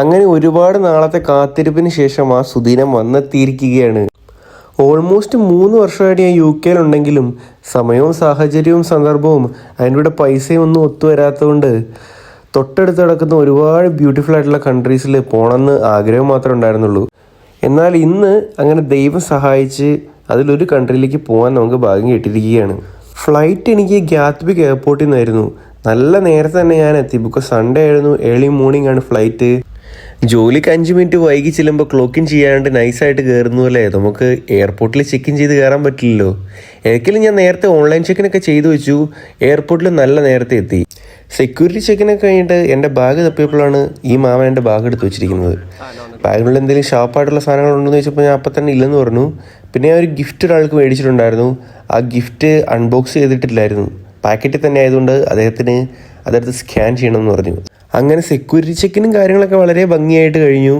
അങ്ങനെ ഒരുപാട് നാളത്തെ കാത്തിരിപ്പിന് ശേഷം ആ സുദിനം വന്നെത്തിയിരിക്കുകയാണ്. ഓൾമോസ്റ്റ് 3 വർഷമായിട്ട് ഞാൻ UK ഉണ്ടെങ്കിലും സമയവും സാഹചര്യവും സന്ദർഭവും അതിൻ്റെ പൈസയും ഒന്നും ഒത്തുവരാത്തതുകൊണ്ട് തൊട്ടടുത്ത് കിടക്കുന്ന ഒരുപാട് ബ്യൂട്ടിഫുൾ ആയിട്ടുള്ള കൺട്രീസിൽ പോകണമെന്ന് ആഗ്രഹം മാത്രമേ ഉണ്ടായിരുന്നുള്ളൂ. എന്നാൽ ഇന്ന് അങ്ങനെ ദൈവം സഹായിച്ച് അതിലൊരു കൺട്രിയിലേക്ക് പോകാൻ നമുക്ക് ഭാഗ്യം കിട്ടിയിരിക്കുകയാണ്. ഫ്ലൈറ്റ് എനിക്ക് ഗ്യാത്വിക് എയർപോർട്ടിൽ നിന്നായിരുന്നു. നല്ല നേരത്തെ തന്നെ ഞാൻ എത്തി. ബിക്കോസ് സൺഡേ ആയിരുന്നു, ഏർലി മോർണിംഗ് ആണ് ഫ്ലൈറ്റ്. ജോലിക്ക് 5 മിനിറ്റ് വൈകി ചെല്ലുമ്പോൾ ക്ലോക്കിൻ ചെയ്യാണ്ട് നൈസായിട്ട് കയറുന്നു അല്ലേ. നമുക്ക് എയർപോർട്ടിൽ ചെക്ക് ഇൻ ചെയ്ത് കയറാൻ പറ്റില്ലല്ലോ. ഒരിക്കലും ഞാൻ നേരത്തെ ഓൺലൈൻ ചെക്കിനൊക്കെ ചെയ്തു വെച്ചു. എയർപോർട്ടിൽ നല്ല നേരത്തെ എത്തി. സെക്യൂരിറ്റി ചെക്കിനൊക്കെ കഴിഞ്ഞിട്ട് എൻ്റെ ബാഗ് തപ്പിയപ്പോഴാണ് ഈ മാമൻ എൻ്റെ ബാഗ് എടുത്ത് വെച്ചിരിക്കുന്നത്. ബാഗിനുള്ളിൽ എന്തെങ്കിലും ഷാർപ്പായിട്ടുള്ള സാധനങ്ങളുണ്ടെന്ന് ചോദിച്ചപ്പോൾ ഞാൻ അപ്പം തന്നെ ഇല്ലെന്ന് പറഞ്ഞു. പിന്നെ ഞാൻ ഒരു ഗിഫ്റ്റ് ഒരാൾക്ക് മേടിച്ചിട്ടുണ്ടായിരുന്നു. ആ ഗിഫ്റ്റ് അൺബോക്സ് ചെയ്തിട്ടില്ലായിരുന്നു. പാക്കറ്റിൽ തന്നെ ആയതുകൊണ്ട് അദ്ദേഹത്തിന് അതെടുത്ത് സ്കാൻ ചെയ്യണമെന്ന് പറഞ്ഞു. അങ്ങനെ സെക്യൂരിറ്റി ചെക്കിനും കാര്യങ്ങളൊക്കെ വളരെ ഭംഗിയായിട്ട് കഴിഞ്ഞു.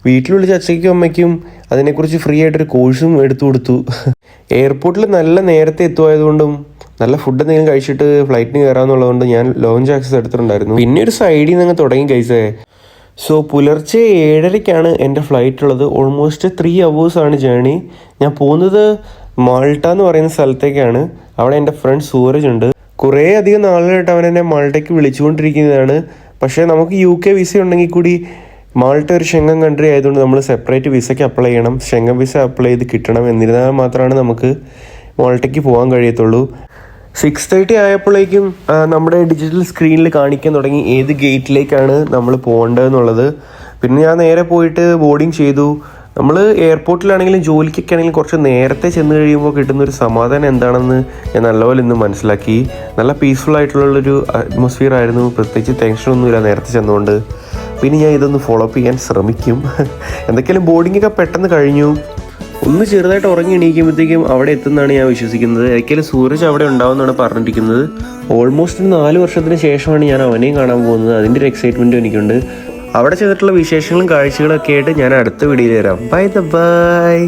വീട്ടിലുള്ള അച്ഛയ്ക്കും അമ്മയ്ക്കും അതിനെക്കുറിച്ച് ഫ്രീ ആയിട്ടൊരു കോഴ്സും എടുത്തു കൊടുത്തു. എയർപോർട്ടിൽ നല്ല നേരത്തെ എത്തുമായതുകൊണ്ടും നല്ല ഫുഡ് എന്തെങ്കിലും കഴിച്ചിട്ട് ഫ്ലൈറ്റിന് കയറാമെന്നുള്ളതുകൊണ്ട് ഞാൻ ലോഞ്ച് ആക്സസ് എടുത്തിട്ടുണ്ടായിരുന്നു. പിന്നെ ഒരു സൈഡിൽ നിന്ന് തുടങ്ങി കൈസേ. സോ പുലർച്ചെ 7:30ക്കാണ് എൻ്റെ ഫ്ലൈറ്റ് ഉള്ളത്. ഓൾമോസ്റ്റ് 3 hours ആണ് ജേണി. ഞാൻ പോകുന്നത് മാൾട്ട എന്ന് പറയുന്ന സ്ഥലത്തേക്കാണ്. അവിടെ എൻ്റെ ഫ്രണ്ട് സൂരജ് ഉണ്ട്. കുറേ അധികം നാളുകളായിട്ട് അവൻ എന്നെ മാൾട്ടയ്ക്ക് വിളിച്ചുകൊണ്ടിരിക്കുന്നതാണ്. പക്ഷേ നമുക്ക് UK വിസ ഉണ്ടെങ്കിൽ കൂടി മാൾട്ട ഒരു ഷെങ്കൻ കൺട്രി ആയതുകൊണ്ട് നമ്മൾ സെപ്പറേറ്റ് വിസയ്ക്ക് അപ്ലൈ ചെയ്യണം. ഷെങ്കൻ വിസ അപ്ലൈ ചെയ്ത് കിട്ടണം. എന്നിരുന്നാൽ മാത്രമാണ് നമുക്ക് മാൾട്ടയ്ക്ക് പോകാൻ കഴിയത്തുള്ളൂ. 6:30 ആയപ്പോഴേക്കും നമ്മുടെ ഡിജിറ്റൽ സ്ക്രീനിൽ കാണിക്കാൻ തുടങ്ങി ഏത് ഗേറ്റിലേക്കാണ് നമ്മൾ പോകേണ്ടതെന്നുള്ളത്. പിന്നെ ഞാൻ നേരെ പോയിട്ട് ബോർഡിങ് ചെയ്തു. നമ്മൾ എയർപോർട്ടിലാണെങ്കിലും ജോലിക്കൊക്കെ ആണെങ്കിലും കുറച്ച് നേരത്തെ ചെന്ന് കഴിയുമ്പോൾ കിട്ടുന്നൊരു സമാധാനം എന്താണെന്ന് ഞാൻ നല്ലപോലെ ഇന്ന് മനസ്സിലാക്കി. നല്ല പീസ്ഫുൾ ആയിട്ടുള്ളൊരു അറ്റ്മോസ്ഫിയർ ആയിരുന്നു. പ്രത്യേകിച്ച് ടെൻഷനൊന്നുമില്ല നേരത്തെ ചെന്നുകൊണ്ട്. പിന്നെ ഞാൻ ഇതൊന്ന് ഫോളോ അപ്പ് ചെയ്യാൻ ശ്രമിക്കും. എന്തൊക്കെയാലും ബോർഡിങ്ങൊക്കെ പെട്ടെന്ന് കഴിഞ്ഞു. ഒന്ന് ചെറുതായിട്ട് ഉറങ്ങി എണീക്കുമ്പോഴത്തേക്കും അവിടെ എത്തുന്നതാണ് ഞാൻ വിശ്വസിക്കുന്നത്. ഒരിക്കലും സൂരജ് അവിടെ ഉണ്ടാവുമെന്നാണ് പറഞ്ഞിരിക്കുന്നത്. ഓൾമോസ്റ്റ് 4 വർഷത്തിന് ശേഷമാണ് ഞാൻ അവനെയും കാണാൻ പോകുന്നത്. അതിൻ്റെ ഒരു എക്സൈറ്റ്മെൻറ്റും എനിക്കുണ്ട്. അവിടെ ചെയ്തിട്ടുള്ള വിശേഷങ്ങളും കാഴ്ചകളൊക്കെ ആയിട്ട് ഞാൻ അടുത്ത വീഡിയോയിൽ വരാം. Bye bye.